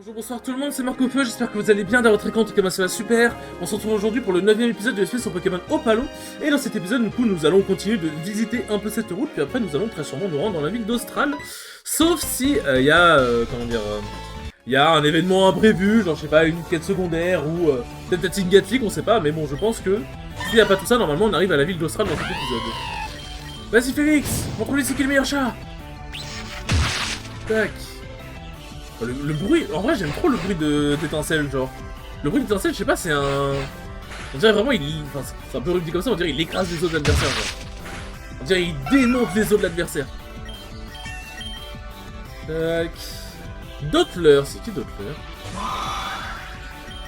Bonjour, bonsoir tout le monde, c'est Marco Feu, j'espère que vous allez bien dans votre écran, en tout cas moi ça va super. On se retrouve aujourd'hui pour le 9ème épisode de l'espèce sur Pokémon Opalon. Et dans cet épisode, du coup, nous allons continuer de visiter un peu cette route, puis après nous allons très sûrement nous rendre dans la ville d'Austral. Sauf si il y a, il y a un événement imprévu, genre je sais pas, une quête secondaire ou peut-être une Gatlick, on sait pas, mais bon, je pense que s'il n'y a pas tout ça, normalement on arrive à la ville d'Austral dans cet épisode. Vas-y Félix, montre-lui c'est qui le meilleur chat. Tac. Le bruit, en vrai j'aime trop le bruit d'étincelle, genre. Le bruit d'étincelle, je sais pas, c'est un... On dirait vraiment, enfin, c'est un peu rude comme ça, on dirait il écrase les os de l'adversaire, genre. On dirait il démonte les os de l'adversaire. Tac... Dottler, c'est qui Dottler?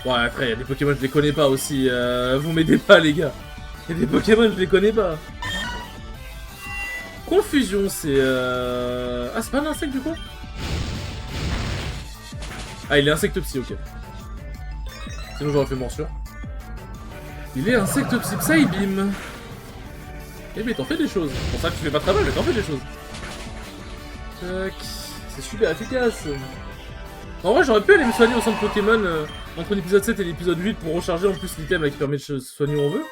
Ouais, frère, y'a des Pokémon, je les connais pas aussi, vous m'aidez pas les gars. Y'a des Pokémon, je les connais pas. Confusion, c'est Ah, c'est pas un insecte du coup? Ah, il est insectopsie, ok. Sinon j'aurais fait morsure. Il est insectopsie, Psybeam. Eh mais t'en fais des choses. C'est pour ça que tu fais pas très mal, mais t'en fais des choses. Tac. C'est super efficace. En vrai, j'aurais pu aller me soigner au centre Pokémon entre l'épisode 7 et l'épisode 8 pour recharger en plus l'item qui permet de se soigner où on veut.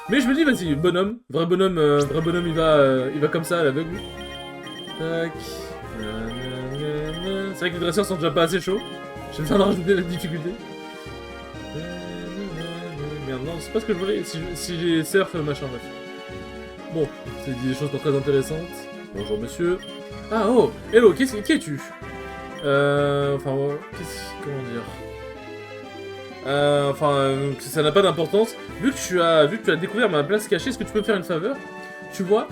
Mais je me dis, vas-y, bonhomme. Vrai bonhomme, il va comme ça à l'aveugle. Tac. C'est vrai que les dresseurs sont déjà pas assez chauds. J'ai besoin de rajouter la difficulté. Merde, non, c'est pas ce que je voulais. Si j'ai surf, machin, bref. Bon, c'est des choses pas très intéressantes. Bonjour, monsieur. Ah, oh, hello, qui es-tu? Enfin, comment dire? Ça n'a pas d'importance. Vu que tu as découvert ma place cachée, est-ce que tu peux me faire une faveur? Tu vois,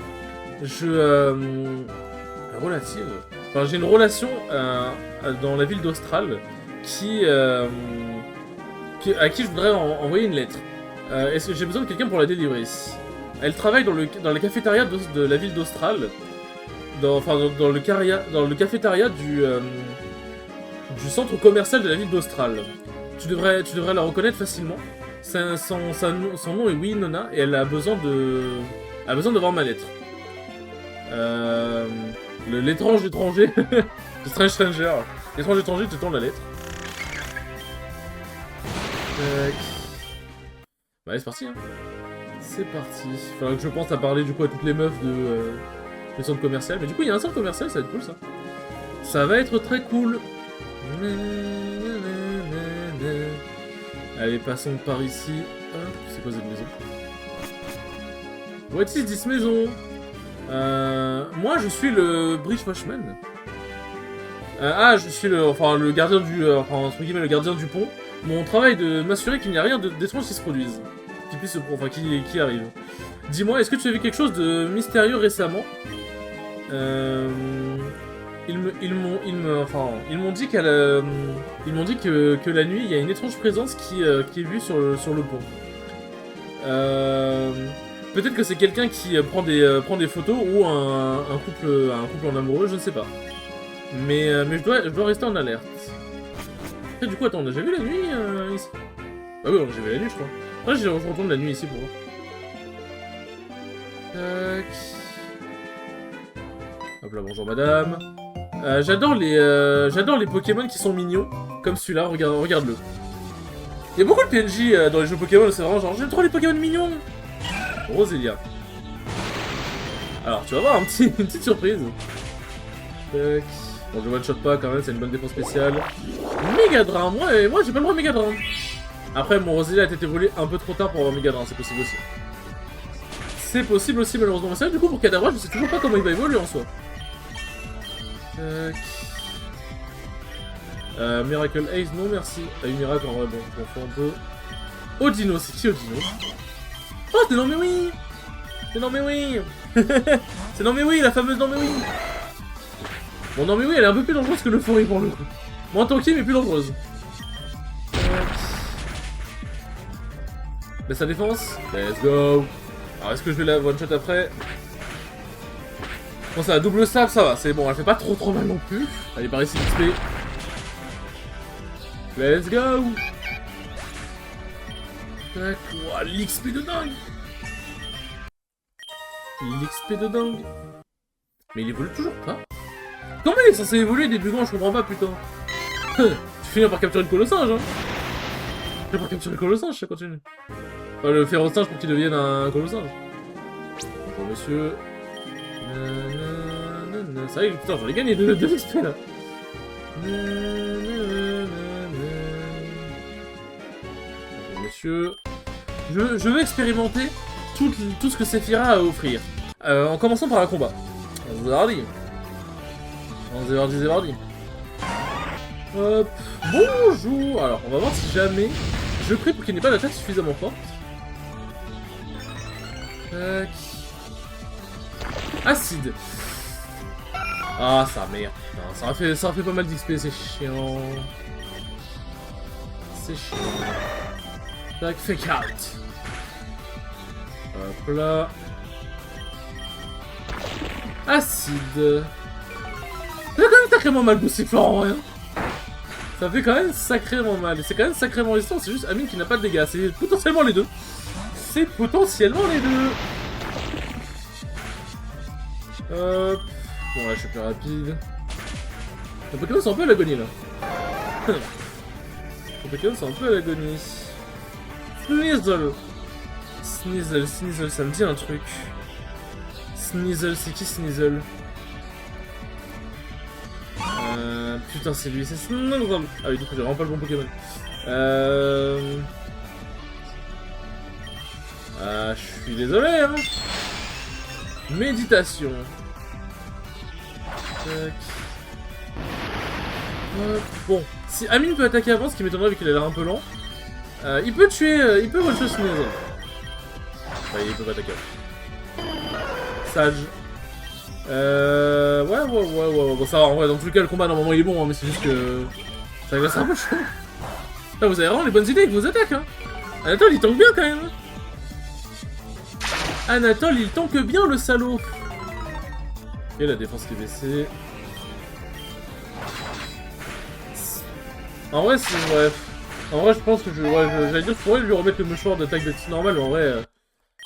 relative. Enfin, j'ai une relation dans la ville d'Austral à qui je voudrais envoyer une lettre. Est-ce que j'ai besoin de quelqu'un pour la délivrer? Elle travaille dans la cafétéria de la ville d'Austral. Dans le cafétéria du centre commercial de la ville d'Austral. Tu devrais la reconnaître facilement. Son nom est Winona et elle a besoin d'avoir ma lettre. L'étrange étranger. Le strange stranger. L'étrange étranger te tend la lettre. Tac. Bah allez, c'est parti, hein. C'est parti. Faudra que je pense à parler du coup à toutes les meufs du centre commercial. Mais du coup, il y a un centre commercial, ça va être cool ça. Ça va être très cool. Allez, passons par ici. C'est quoi cette maison? What is this maison? Moi, je suis le Bridge Watchman. Je suis le gardien entre guillemets, le gardien du pont. Mon travail est de m'assurer qu'il n'y a rien d'étrange qui se produise. Qui arrive. Dis-moi, est-ce que tu as vu quelque chose de mystérieux récemment? Ils m'ont dit que la nuit, il y a une étrange présence qui est vue sur le pont. Peut-être que c'est quelqu'un qui prend des photos ou un couple en amoureux, je ne sais pas. Mais je dois rester en alerte. Et du coup, attends, on a déjà vu la nuit ici? Ah oui, on a déjà vu la nuit, je crois. Après, je retourne la nuit ici pour voir. Tac. Hop là, bonjour madame. J'adore les Pokémon qui sont mignons, comme celui-là, regarde-le. Il y a beaucoup de PNJ dans les jeux Pokémon, c'est vraiment genre, j'aime trop les Pokémon mignons. Roselia. Alors, tu vas voir une petite surprise. Tac. Bon, je one-shot pas quand même, c'est une bonne défense spéciale. Megadram, moi j'ai pas le droit de Megadram. Après, mon Roselia a été volé un peu trop tard pour avoir Megadram, c'est possible aussi. C'est possible aussi, malheureusement. Mais c'est vrai, du coup, pour Kadabra, je sais toujours pas comment il va évoluer en soi. Tac. Miracle Ace, non merci. Ah, une Miracle en vrai, bon, je m'en fous un peu. Odino, c'est qui Odino? Oh, c'est non mais oui! C'est non mais oui! C'est non mais oui, la fameuse non mais oui! Bon, non mais oui, elle est un peu plus dangereuse que le forêt pour le coup. Moins tanky, mais plus dangereuse. Baisse sa défense. Let's go! Alors, est-ce que je vais la one-shot après? Bon, ça a double stab, ça va, c'est bon, elle fait pas trop mal non plus. Allez, par ici, l'XP. Let's go! Tac, wow, l'XP de dingue! L'XP de dingue! Mais il évolue toujours pas? Comment il est censé évoluer début grand, je comprends pas, putain! Tu finir par capturer le colossinge, hein. Je vais pas capturer le colossinge, ça continue. Enfin, le férocinge pour qu'il devienne un colossinge. Bonjour, monsieur. C'est vrai que putain, j'en ai gagné de XP là. Bonjour, monsieur. Je veux expérimenter tout ce que Sephiroth a à offrir. En commençant par un combat. Zévardi. Hop. Bonjour. Alors, on va voir si jamais je prie pour qu'il n'ait pas d'attaque suffisamment forte. Tac. Acide. Ah, ça merde. Non, ça a fait pas mal d'XP, c'est chiant. C'est chiant. Tac, fake out. Hop là. Acide. Ça fait quand même sacrément mal boosté Florent, hein. Ça fait quand même sacrément mal. C'est quand même sacrément résistant, c'est juste Amine qui n'a pas de dégâts. C'est potentiellement les deux. C'est potentiellement les deux. Hop. Bon, là, je suis plus rapide. Les Pokémon sont un peu à l'agonie, là. Les Pokémon sont un peu à l'agonie. Sneasel. Sneasel, ça me dit un truc. Sneasel, c'est qui Sneasel? Putain, c'est lui, c'est Sneasel. Ah oui, du coup, j'ai vraiment pas le bon Pokémon. Je suis désolé, hein. Méditation. Tac. Bon, si Amine peut attaquer avant, ce qui m'étonnerait vu qu'il a l'air un peu lent, il peut tuer, il peut one-shot Sneasel. Enfin, il peut pas attaquer avant. Sage. Ouais. Bon, ça va, en vrai, dans tous les cas, le combat, normalement, il est bon, hein, mais c'est juste que... ça va, c'est un peu chaud. Putain, vous avez vraiment les bonnes idées avec vos attaques, hein. Anatole, il tank bien, quand même. Anatole, il tank bien, le salaud. Ok, la défense qui est baissée. En vrai, c'est... Ouais. En vrai, je pense que j'allais dire que je pourrais lui remettre le mouchoir d'attaque de type normal, mais en vrai...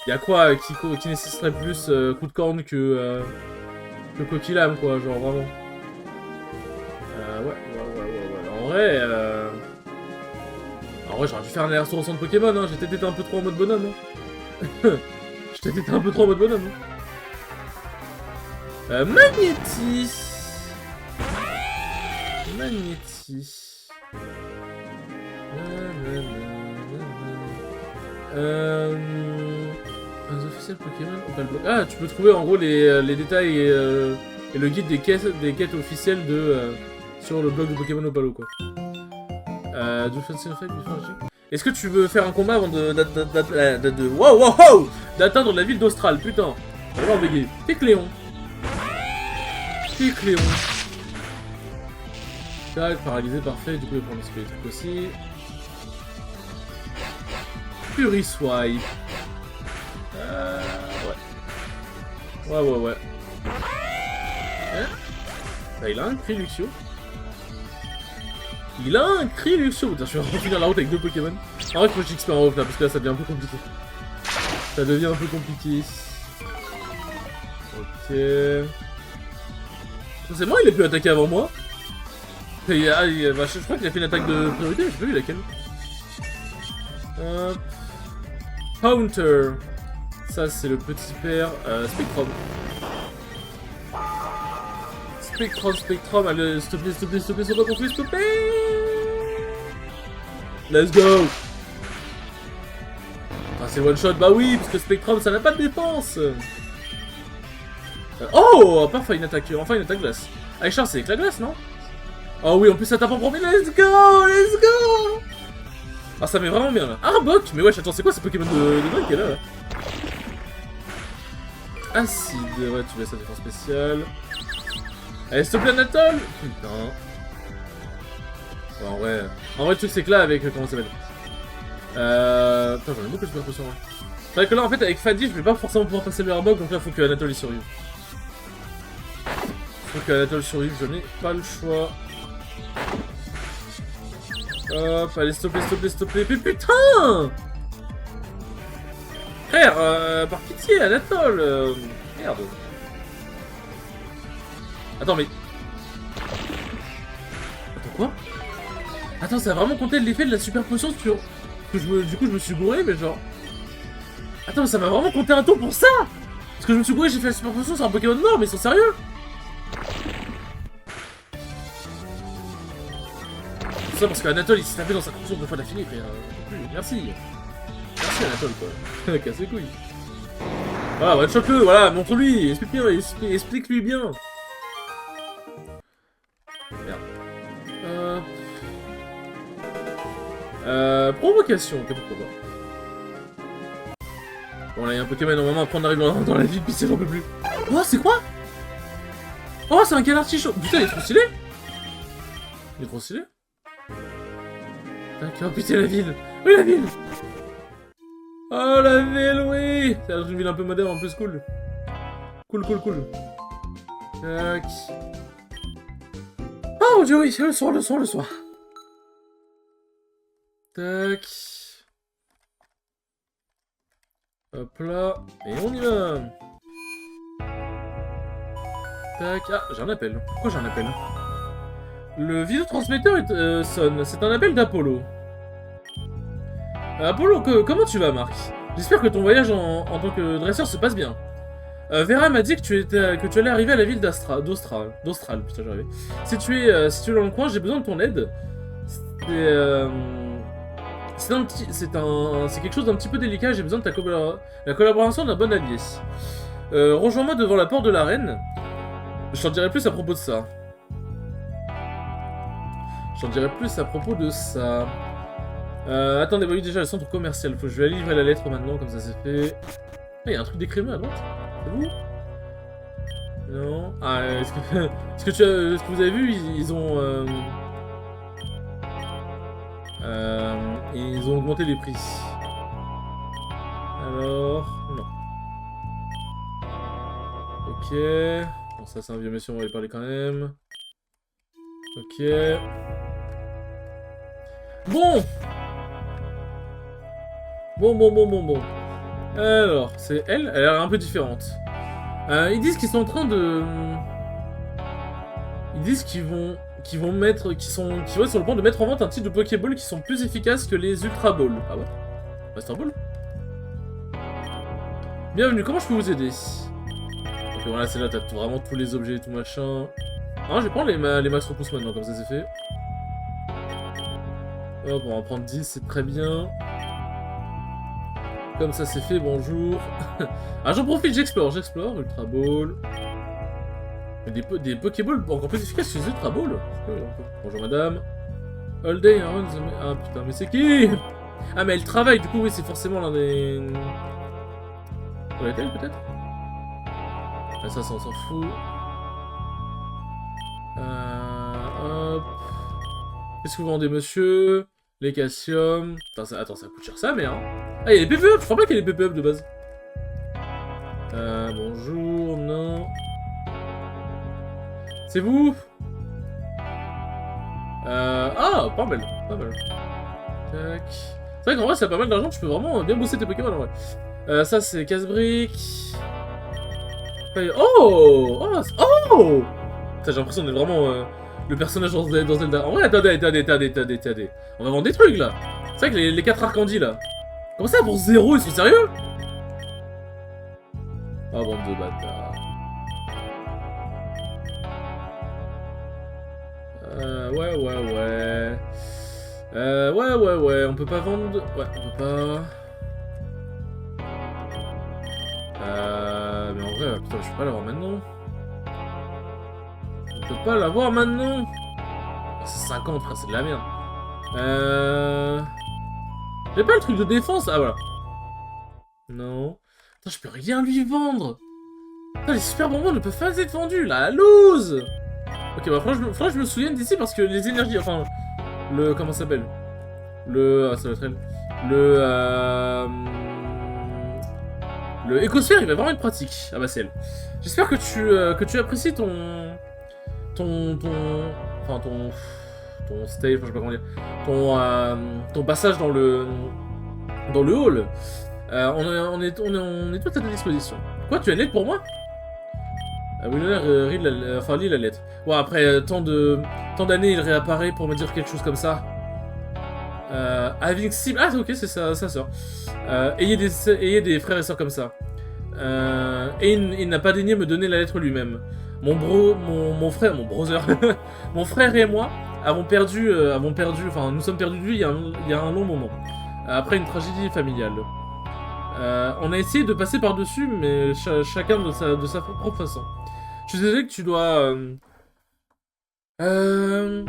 Y'a quoi qui nécessiterait plus coup de corne que Coquillame, quoi, genre vraiment. Ouais. En vrai, j'aurais dû faire un aller-retour au centre Pokémon, hein. J'ai peut-être été un peu trop en mode bonhomme, hein. J'ai peut-être été un peu trop en mode bonhomme, hein. Magnétis. Un officiel Pokémon ou pas le bloc. Ah, tu peux trouver en gros les détails et le guide des quêtes officielles sur le blog de Pokémon Opalo, quoi. Est-ce que tu veux faire un combat avant d'atteindre la ville d'Austral, putain. Alors bégayer. Picléon. Tac, paralysé, parfait, du coup il prend le trucs aussi. Puriswipe. Ouais. Hein? Bah, il a un cri Luxio. Putain, je vais finir la route avec deux Pokémon. En vrai, faut que j'XP en off là, parce que là, ça devient un peu compliqué. Ok. C'est moi, il a pu attaquer avant moi. Je crois qu'il a fait une attaque de priorité, mais je sais pas vu laquelle. Counter. Ça, c'est le petit père. Spectrum. Allez, s'il te plaît, sois pas confus, s'il te plaît. Let's go. Ah, c'est one shot, bah oui, parce que Spectrum, ça n'a pas de défense. Oh, parfait, une attaque glace. Avec Charles, c'est avec la glace, non? Oh oui, en plus ça tape en premier, let's go. Ah, ça met vraiment bien là. Arbok. Mais wesh, attends, c'est quoi ce Pokémon de dingue qui est là? Acide, ouais, tu laisses sa défense spéciale. Allez, s'il te plaît, Anatole. Putain. Ouais, en vrai, le truc c'est que là, avec... comment ça s'appelle? Putain, j'en ai beaucoup de super potions. C'est vrai que là, en fait, avec Fadi, je vais pas forcément pouvoir passer le Arbok, donc là, faut que Anatole y survive. Je n'ai pas le choix. Hop, allez, s'il te plaît. Putain! Frère, par pitié, Anatole. Merde. Attends, mais... Attends, quoi? Attends, ça a vraiment compté l'effet de la super potion sur... Du coup, je me suis gouré, mais genre... Attends, mais ça m'a vraiment compté un tour pour ça. Parce que je me suis gouré, j'ai fait la super potion sur un Pokémon mort, mais ils sont sérieux? C'est ça parce qu'Anatole, il s'est tapé dans sa console 2 fois d'affilée, frère. Merci. Merci Anatole, quoi. Casse les couilles. Voilà, one-shot-le, voilà, montre-lui, explique-lui bien. Merde. Provocation, ok, pourquoi pas. Bon, là, il y a un Pokémon, normalement, après on arrive dans la ville, puis c'est j'en peux plus. Oh, c'est quoi? Oh, c'est un canard artichaut. Putain, il est trop stylé. Il est trop stylé. D'accord, putain, la ville. Oui, la ville. Oh, la ville, oui. C'est une ville un peu moderne, en plus cool. Cool. Tac. Oh, mon dieu, oui, c'est le soir. Tac. Hop là. Et on y va. Tac. Ah, j'ai un appel. Pourquoi j'ai un appel? Le vidéotransmetteur sonne. C'est un appel d'Apollo. Apollo, comment tu vas, Marc? J'espère que ton voyage en tant que dresseur se passe bien. Vera m'a dit que tu allais arriver à la ville d'Austral, putain, j'arrivais. Si tu es dans le coin, j'ai besoin de ton aide. C'est quelque chose d'un petit peu délicat, j'ai besoin de la collaboration d'un bon allié. Rejoins-moi devant la porte de l'arène. Je t'en dirai plus à propos de ça. Attendez, voyez déjà le centre commercial. Faut que je vais aller livrer la lettre maintenant, comme ça c'est fait. Ah, il y a un truc d'écrémeux à droite. C'est vous? Non. Ah, est-ce que vous avez vu, ils ont augmenté les prix. Alors, non. Ok. Bon, ça c'est un vieux monsieur, on va lui parler quand même. Ok. Bon. Alors, c'est elle a l'air un peu différente. Ils disent qu'ils sont en train de... Ils disent qu'ils vont sur le point de mettre en vente un type de Pokéball qui sont plus efficaces que les Ultra Balls. Ah ouais? Master Ball? Bienvenue, comment je peux vous aider? Ok, voilà, c'est là, t'as vraiment tous les objets et tout machin. Ah, je vais prendre les max repousse maintenant, comme ça c'est fait. Hop, on va en prendre 10, c'est très bien. Comme ça c'est fait, bonjour. Ah, j'en profite, j'explore. Ultra Ball. Mais des Pokéballs encore plus efficaces que les Ultra Ball. Bonjour madame. All day around the... Ah putain, mais c'est qui? Ah, mais elle travaille, du coup, oui, c'est forcément l'un des... Pour la telle, peut-être? Ah, ça, on s'en fout. Hop. Qu'est-ce que vous vendez, monsieur? Les calcium. Attends, ça coûte cher ça, mais hein. Ah, il y a les PvE, je crois pas qu'il y ait les PvE de base. Bonjour, non. C'est vous? Ah, pas mal. Tac. C'est vrai qu'en vrai, ça a pas mal d'argent, tu peux vraiment bien bosser tes Pokémon en vrai. Ça, c'est casse-briques. Oh! Putain, j'ai l'impression d'être vraiment le personnage dans Zelda. En vrai, attendez. On va vendre des trucs là. C'est vrai que les 4 Arcandis là. Comment ça pour 0? Ils sont sérieux? Ah, bande de bâtards. Ouais. On peut pas vendre. Ouais, on peut pas. Mais en vrai, putain, je peux pas l'avoir maintenant. On peut pas l'avoir maintenant. C'est 50, frère, c'est de la merde. J'ai pas le truc de défense. Ah, voilà. Non. Putain, je peux rien lui vendre. Putain, les super bonbons ne peuvent pas être vendus, la loose. Ok, bah, faudra que je me souvienne d'ici parce que les énergies. Enfin, comment ça s'appelle? Ah, ça va être elle. Le écosphère, il va vraiment être pratique. Ah bah c'est elle. J'espère que tu apprécies ton stay, enfin je sais pas comment dire, ton passage dans le hall. On est tout à ta disposition. Quoi, tu as une lettre pour moi? Lis la lettre. Ouais, après tant d'années, il réapparaît pour me dire quelque chose comme ça. Invincible. Ah, ok, c'est sa sœur. Ayez des frères et sœurs comme ça. Et il n'a pas daigné me donner la lettre lui-même. Mon frère, mon brother, mon frère et moi avons perdu, enfin, nous sommes perdus de vue il y a un long moment. Après une tragédie familiale. On a essayé de passer par-dessus, mais chacun de sa propre façon. Je suis désolé que tu dois... je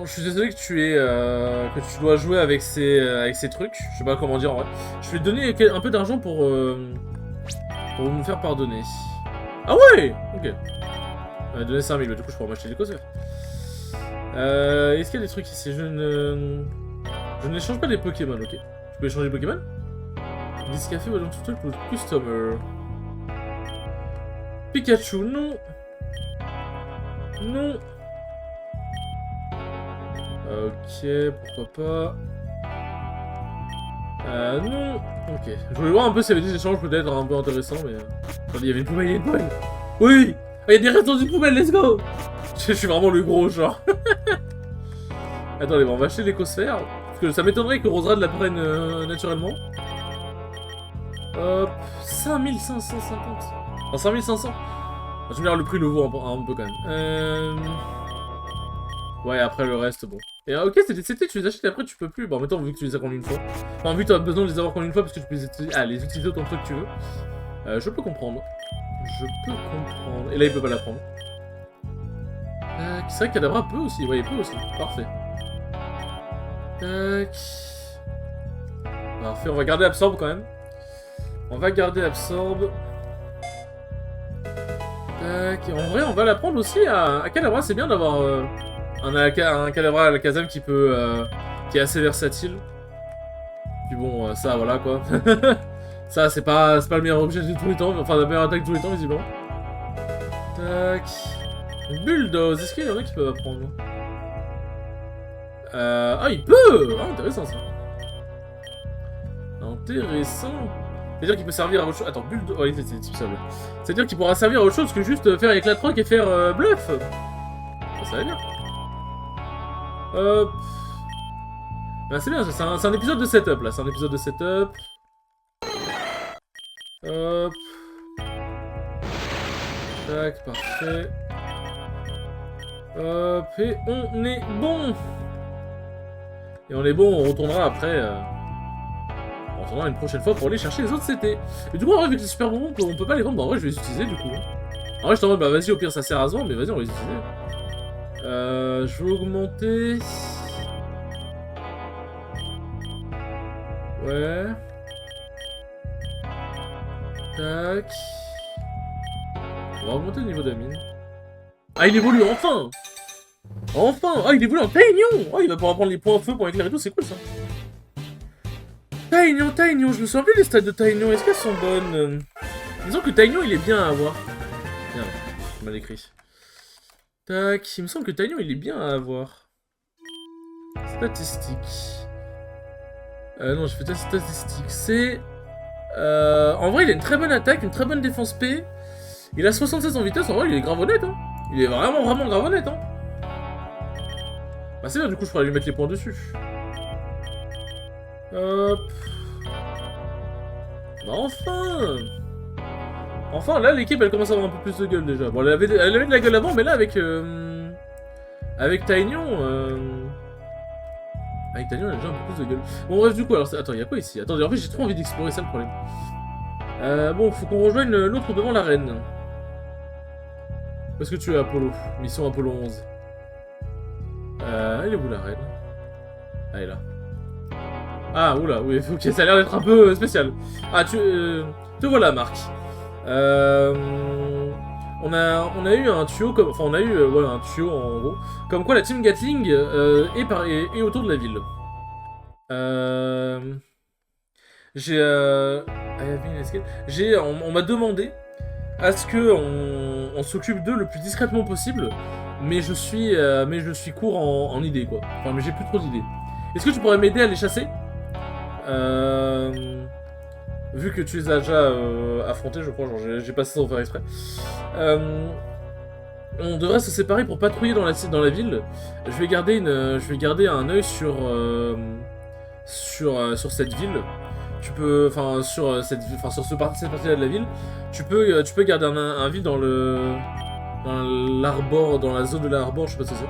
suis désolé que tu dois jouer avec ces trucs. Je sais pas comment dire en vrai. Je vais te donner un peu d'argent pour me faire pardonner. Ah ouais. Ok. On m'a donné 5000, du coup je pourrais m'acheter des cosseurs. Est-ce qu'il y a des trucs ici? Je n'échange pas des Pokémon, ok. Je peux échanger des Pokémon? This café va donc tout pour customer. Pikachu, non. Non. Ok, pourquoi pas. Non. Ok. Je voulais voir un peu s'il y avait des échanges peut-être un peu intéressants, mais... Attendez, il y avait une poubelle, il y a une poubelle. Oui. Ah, il y a des restes dans une poubelle, let's go. Je suis vraiment le gros, genre. Attendez, bon, on va acheter l'écosphère. Parce que ça m'étonnerait que Rosrad la prenne naturellement. Hop, 5550. Enfin, 5500. Je vais dire, le prix le vaut un peu quand même. Ouais, après le reste, bon. Et ok, c'était, tu les achètes et après tu peux plus. Bon, en même temps, vu que tu les as qu'en une fois. Enfin, vu que tu as besoin de les avoir qu'en une fois parce que tu peux les utiliser autant de fois que tu veux. Je peux comprendre. Et là, il peut pas la prendre. C'est vrai que Kadabra peut aussi. Ouais, il peut aussi. Parfait. Tac. Parfait, on va garder Absorbe quand même. On va garder Absorbe. Tac. En vrai, on va la prendre aussi à Kadabra. C'est bien d'avoir un Kadabra à Alakazam qui est assez versatile. Puis bon, ça, voilà quoi. Ça, c'est pas le meilleur objet de tous les temps. Enfin, la meilleure attaque de tous les temps, visiblement. Tac. Bulldoze. Est-ce qu'il y en a qui peuvent apprendre? Ah, il peut! Ah, intéressant ça. Intéressant. C'est-à-dire qu'il peut servir à autre chose. Attends, Bulldoze. Oh, c'est ça. C'est-à-dire qu'il pourra servir à autre chose que juste faire éclat de roc et faire bluff. Ça va bien. Hop. Bah, c'est bien, c'est un épisode de setup là. C'est un épisode de setup. Hop. Tac, parfait. Hop, et on est bon. Et on est bon, on retournera après. On retournera une prochaine fois pour aller chercher les autres CT. Et du coup, en vrai, avec les super bonbons, on peut pas les vendre. Bah, en vrai, je vais les utiliser du coup. En vrai, je t'en mode, bah vas-y, au pire, ça sert à se vendre, mais vas-y, on va les utiliser. Je vais augmenter. Ouais. Tac. On va augmenter le niveau de la mine. Ah, il évolue enfin! Enfin! Ah, il évolue en Taignon! Ah, il va pouvoir prendre les points en feu pour éclairer tout, c'est cool ça. Taignon, je me souviens plus des stats de Taignon, est-ce qu'elles sont bonnes? Disons que Taignon, il est bien à avoir. Merde, c'est mal écrit. Tac, il me semble que Taignon, il est bien à avoir. Statistiques. Non, je fais test statistiques. C'est... en vrai, il a une très bonne attaque, une très bonne défense P. Il a 76 en vitesse, en vrai, il est grave honnête, hein. Il est vraiment grave honnête, hein. Bah c'est bien, du coup, je pourrais lui mettre les points dessus. Hop. Bah enfin. Enfin, là, l'équipe, elle commence à avoir un peu plus de gueule, déjà. Bon, elle avait de la gueule avant, mais là, avec Taignon, avec Taignon, elle a déjà un peu plus de gueule. Bon, bref, du coup, alors, attends, il y a quoi ici? Attendez, en fait, j'ai trop envie d'explorer ça, le problème. Bon, faut qu'on rejoigne l'autre devant l'arène. Où est-ce que tu es, Apollo? Mission Apollo 11. Elle est où, l'arène? Ah, elle est là. Ah, oula, oui, ok, ça a l'air d'être un peu spécial. Ah, te voilà, Marc. On a eu un tuyau, enfin, on a eu ouais, un tuyau, en gros. Comme quoi, la team Gatling est autour de la ville. On m'a demandé à ce que on s'occupe d'eux le plus discrètement possible, mais je suis court en idées quoi. Enfin, mais j'ai plus trop d'idées. Est-ce que tu pourrais m'aider à les chasser? Vu que tu les as déjà affrontés, je crois, genre j'ai passé sans faire exprès. On devrait se séparer pour patrouiller dans la ville. Je vais garder un œil sur cette ville. Tu peux, enfin sur cette cette partie-là de la ville. Tu peux garder un ville dans l'arbor, dans la zone de l'arbor, je sais pas ce que c'est.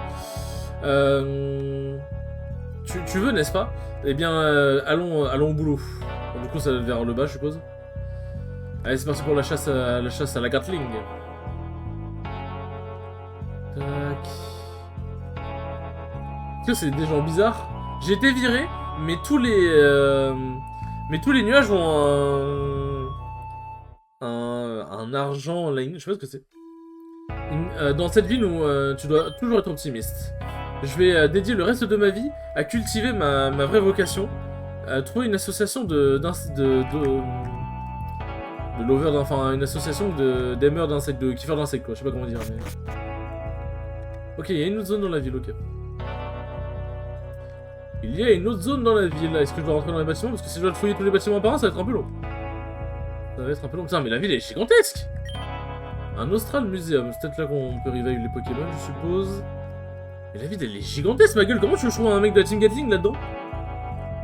Tu veux, n'est-ce pas? Eh bien, allons au boulot. Bon, du coup, ça va vers le bas, je suppose. Allez, c'est parti pour la chasse à la Gatling. Tac. Est-ce que c'est des gens bizarres? J'ai été viré, mais tous les nuages ont un argent en ligne. Je sais pas ce que c'est. Dans cette ville où tu dois toujours être optimiste. Je vais dédier le reste de ma vie à cultiver ma vraie vocation, à trouver une association de lovers, enfin une association d'aimeurs d'insectes, de kiffeurs d'insectes quoi, je sais pas comment dire mais... Ok, il y a une autre zone dans la ville, ok. Il y a une autre zone dans la ville, est-ce que je dois rentrer dans les bâtiments? Parce que si je dois fouiller tous les bâtiments par un, ça va être un peu long. Ça va être un peu long, putain mais la ville est gigantesque. Un Austral Museum, c'est peut-être là qu'on peut revive les Pokémon je suppose. Mais la ville elle est gigantesque ma gueule, comment tu veux que je trouve un mec de la Team Gatling là-dedans?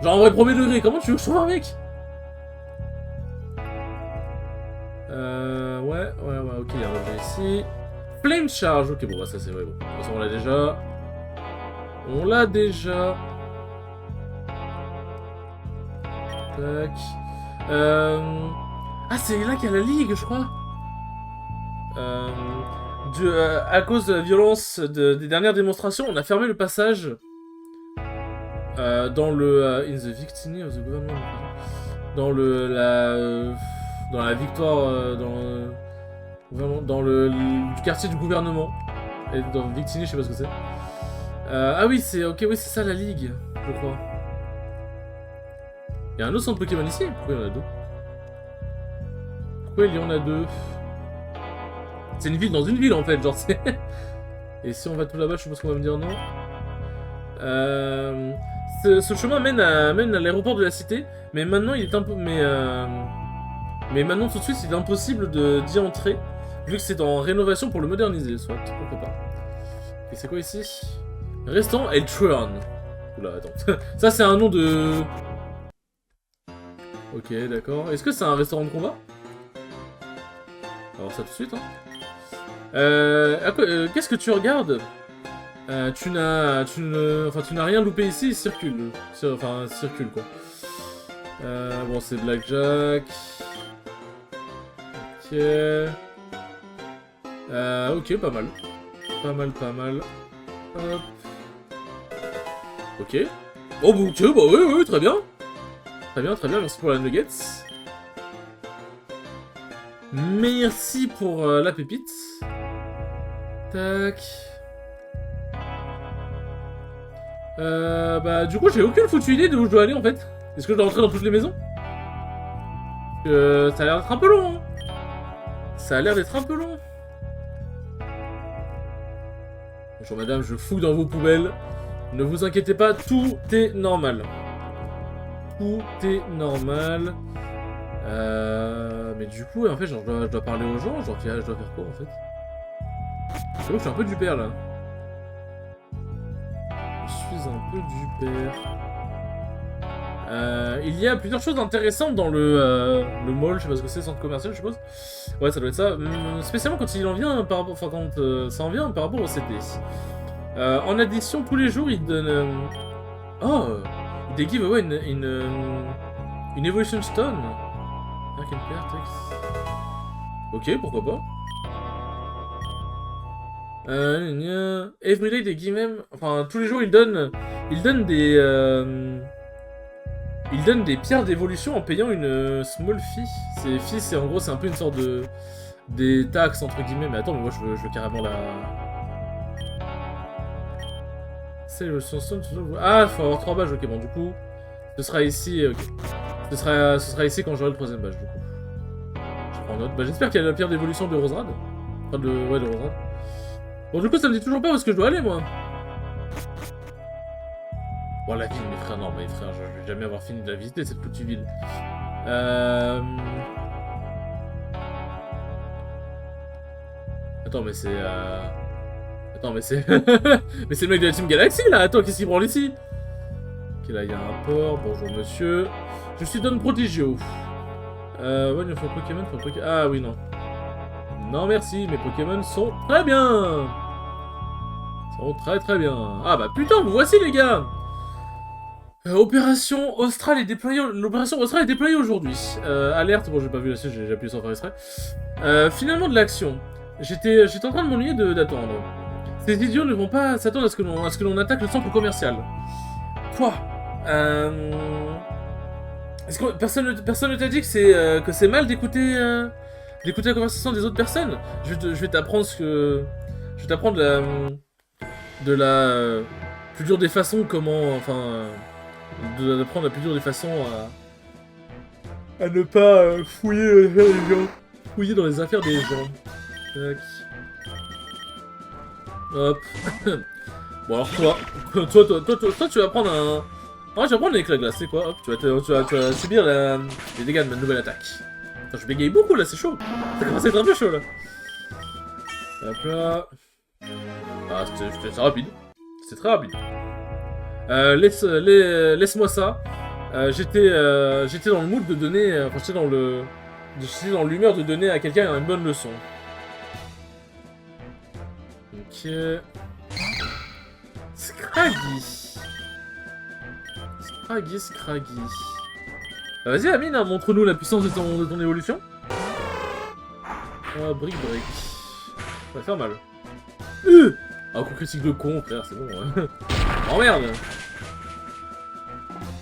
Genre en vrai premier degré, comment tu veux que je trouve un mec? Ouais, ok, il y a un objet ici. Flame Charge, ok, bon, bah ça c'est vrai, bon. De toute façon, on l'a déjà. On l'a déjà. Tac. Ah, c'est là qu'il y a la ligue, je crois. À cause de la violence des dernières démonstrations, on a fermé le passage dans le in the victory of the government. Dans la victoire dans le quartier du gouvernement. Et dans Victini, je sais pas ce que c'est. Ah oui, c'est ok, oui, c'est ça la ligue, je crois. Il y a un autre centre Pokémon ici. Pourquoi il y en a deux? Pourquoi il y en a deux? C'est une ville dans une ville en fait, genre c'est. Et si on va tout là-bas, je suppose qu'on va me dire non. Ce chemin mène à l'aéroport de la cité, mais maintenant il est un peu. Mais maintenant tout de suite il est impossible d'y entrer, vu que c'est en rénovation pour le moderniser, soit, pourquoi pas. Et c'est quoi ici? Restaurant Eltron. Oula, attends. Ça c'est un nom de... Ok, d'accord. Est-ce que c'est un restaurant de combat? Alors ça tout de suite, hein. Qu'est-ce que tu regardes? Tu n'as rien loupé ici, il circule. Enfin, circule quoi. Bon, c'est Blackjack. Ok. Ok, pas mal. Pas mal. Hop. Ok. Oh, bah, ok, bah oui, très bien. Très bien, merci pour la nuggets. Merci pour la pépite. Tac. Bah, du coup, j'ai aucune foutue idée de où je dois aller en fait. Est-ce que je dois rentrer dans toutes les maisons? Ça a l'air d'être un peu long, hein. Ça a l'air d'être un peu long. Bonjour madame, je fouille dans vos poubelles. Ne vous inquiétez pas, tout est normal. Tout est normal. Mais du coup, en fait, genre, je dois parler aux gens, genre, je dois faire quoi en fait? C'est vrai que je suis un peu du père là. Je suis un peu du père. Il y a plusieurs choses intéressantes dans le mall, je sais pas ce que c'est, centre commercial, je suppose. Ouais, ça doit être ça. Spécialement quand il en vient par rapport, enfin quand ça en vient par rapport au CT. En addition, tous les jours, il donne. Oh, des giveaway une Evolution Stone. Ah, quel père, texte. Ok, pourquoi pas. Everyday des giveaways. Enfin, tous les jours, il donne des pierres d'évolution en payant une small fee. C'est en gros, c'est un peu une sorte de... des taxes, entre guillemets. Mais attends, mais moi, je veux carrément la... C'est le Stone. Ah, faut avoir 3 badges. Ok, bon, du coup, ce sera ici. Ok. Ce sera ici quand j'aurai le 3ème badge, du coup. Je prends note. Bah, j'espère qu'il y a la pierre d'évolution de Roserad. Enfin, de Roserad. Bon, du coup, ça me dit toujours pas où est-ce que je dois aller, moi. Bon, la ville, mes frères, non, mes frères, je vais jamais avoir fini de la visiter, cette foutue ville. Attends, mais c'est... Attends, mais c'est... mais c'est le mec de la Team Galaxy, là. Attends, qu'est-ce qu'il branle ici? Ok, là, il y a un port. Bonjour, monsieur. Je suis Don Prodigio. Ouais, il faut Pokémon, Ah oui, non. Non, merci, mes Pokémon sont très bien. Ils sont très bien. Ah bah putain, vous voici, les gars. Opération Austral est déployée... L'opération Austral est déployée aujourd'hui. Alerte, bon, j'ai pas vu la suite, j'ai appuyé sans faire exprès. Finalement, de l'action. J'étais en train de m'ennuyer d'attendre. Ces idiots ne vont pas s'attendre à ce que l'on attaque le centre commercial. Quoi? Est-ce que personne ne t'a dit que c'est mal d'écouter la conversation des autres personnes? Je vais t'apprendre ce que... Je vais t'apprendre de la plus dure des façons, comment... Enfin... d'apprendre la plus dure des façons à ne pas fouiller les gens. Fouiller dans les affaires des gens. Tac. Hop. Bon alors toi, tu vas prendre un... Ah, tu vas prendre l'éclat glace, c'est quoi? Hop, tu vas subir les dégâts de ma nouvelle attaque. Attends, je bégaye beaucoup là, c'est chaud. Ça commence à être un peu chaud là. Hop là. Ah, c'était rapide. C'est très rapide. Laisse-moi ça. J'étais dans le mood de donner... Enfin, j'étais dans l'humeur de donner à quelqu'un une bonne leçon. Ok... Scraggy. Scraggy. Vas-y, Amine, hein, montre-nous la puissance de ton évolution. Ah, brick. Ça va faire mal. Ah, coup critique de con, frère, c'est bon. Hein. Oh merde.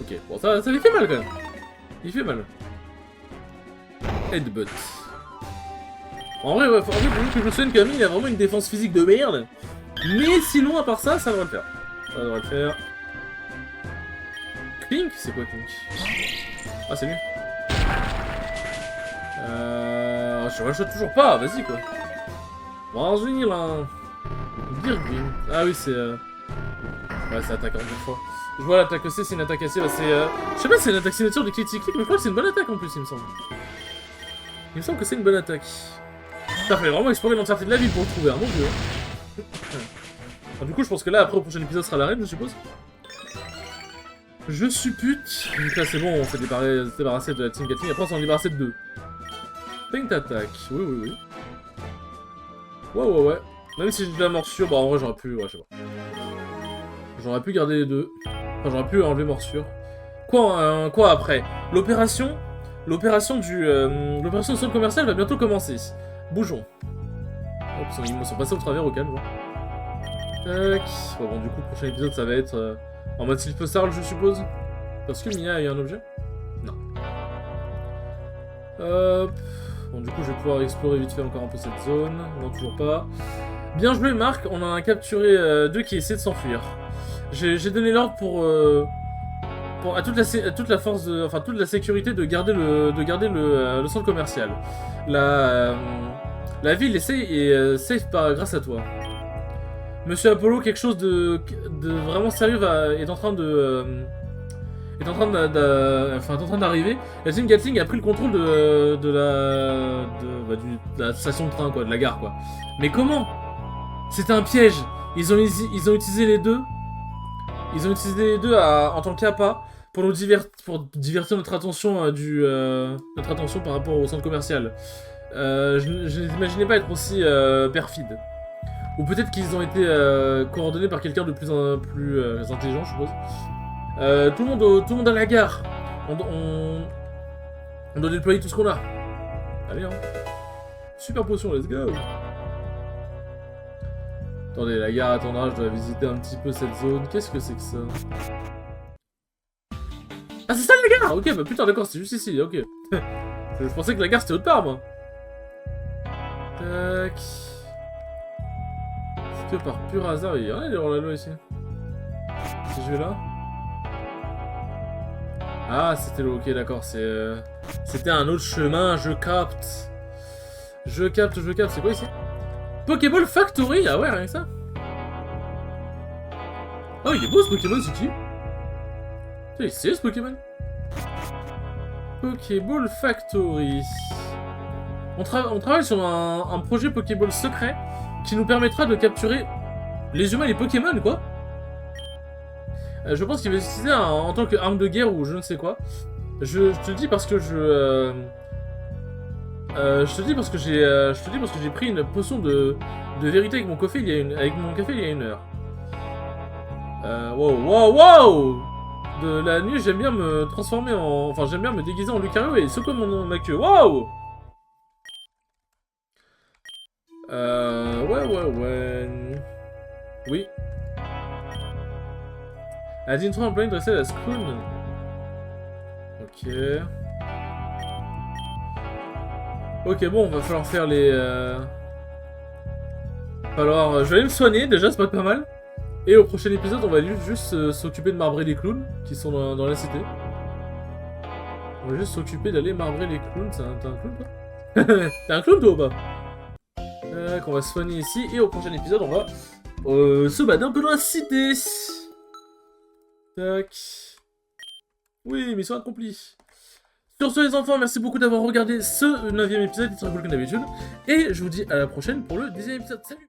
Ok, bon, ça lui fait mal quand même. Il fait mal. Headbutt. En vrai, faut que je me souvienne qu'Amine il a vraiment une défense physique de merde. Mais sinon, à part ça, ça devrait le faire. Ça devrait le faire. Clink? C'est quoi Clink? Ah, c'est lui. Je rachète toujours pas, vas-y quoi. Vas-y là. Green. Ah oui, c'est. Ouais, c'est attaque en deux fois. Je vois l'attaque aussi, c'est une attaque assez. Bah, c'est. Je sais pas si c'est une attaque signature de Critic, mais je crois que c'est une bonne attaque en plus, il me semble. Il me semble que c'est une bonne attaque. Ça fait vraiment explorer l'entièreté de la ville pour le trouver, hein, mon dieu. Alors, du coup, je pense que là, après, au prochain épisode, sera l'arène, je suppose. Je suppute. Donc là, c'est bon, on s'est débarrassé de la Team Gatling. Après, on s'en est débarrassé de 2. Feint attaque. Oui. Ouais. Même si j'ai de la morsure, bah en vrai, j'aurais pu. Ouais, je sais pas. J'aurais pu garder les 2. Enfin, j'aurais pu enlever morsure. Quoi après? L'opération du centre commercial va bientôt commencer. Bougeons. Hop, ils sont passés au travers au calme. Tac. Bon, du coup, le prochain épisode, ça va être en mode Sylphosarl, je suppose. Parce que Mia a eu un objet? Non. Hop. Bon, du coup, je vais pouvoir explorer vite fait encore un peu cette zone. Non, toujours pas. Bien joué, Marc. On en a capturé 2 qui essaient de s'enfuir. J'ai donné l'ordre à toute la force de, enfin toute la sécurité de garder le centre commercial. La ville est safe grâce à toi. Monsieur Apollo, quelque chose de vraiment sérieux est en train d'arriver. La Team Gatling a pris le contrôle de la station de train, quoi, de la gare, quoi. Mais comment? C'était un piège. Ils ont utilisé les deux. Ils ont utilisé les deux en tant qu'appât pour divertir notre attention par rapport au centre commercial. Je n'imaginais pas être aussi perfide. Ou peut-être qu'ils ont été coordonnés par quelqu'un de plus intelligent, je suppose. Tout le monde à la gare. On doit déployer tout ce qu'on a. Allez, hein. Super potion, let's go. Attendez, la gare attendra, je dois visiter un petit peu cette zone. Qu'est-ce que c'est que ça? Ah, c'est ça la gare! Ok, bah putain, d'accord, c'est juste ici, ok. Je pensais que la gare c'était autre part, moi. Tac. Est-ce que par pur hasard, il y a rien derrière la loi ici? Si je vais là? Ah, c'était le... Ok, d'accord, c'était un autre chemin, je capte. Je capte, c'est quoi ici? Pokéball Factory. Ah ouais, rien que ça. Oh, il est beau ce Pokémon, c'est qui? Il est stylé ce Pokémon. Pokéball Factory. On travaille sur un projet Pokéball secret qui nous permettra de capturer Les humains et les Pokémon, quoi. Je pense qu'il va l'utiliser en tant qu'arme de guerre ou je ne sais quoi. Je te le dis parce que je te dis parce que j'ai pris une potion de vérité avec mon café il y a une heure. Wow. De la nuit, j'aime bien me transformer en... Enfin, j'aime bien me déguiser en Lucario et secouer ma queue. Wow. Ouais. Oui. I didn't want to dresser la Scroon. Ok. Ok, bon, va falloir faire les... je vais aller me soigner, déjà, c'est pas mal. Et au prochain épisode, on va juste s'occuper de marbrer les clowns qui sont dans la cité. On va juste s'occuper d'aller marbrer les clowns. T'es un clown, toi? T'es un clown, toi, ou pas? On va se soigner ici. Et au prochain épisode, on va se balader un peu dans la cité. Tac. Oui, mission accomplie. Sur ce, les enfants, merci beaucoup d'avoir regardé ce 9ème épisode. Il sera cool comme d'habitude. Et je vous dis à la prochaine pour le 10ème épisode. Salut!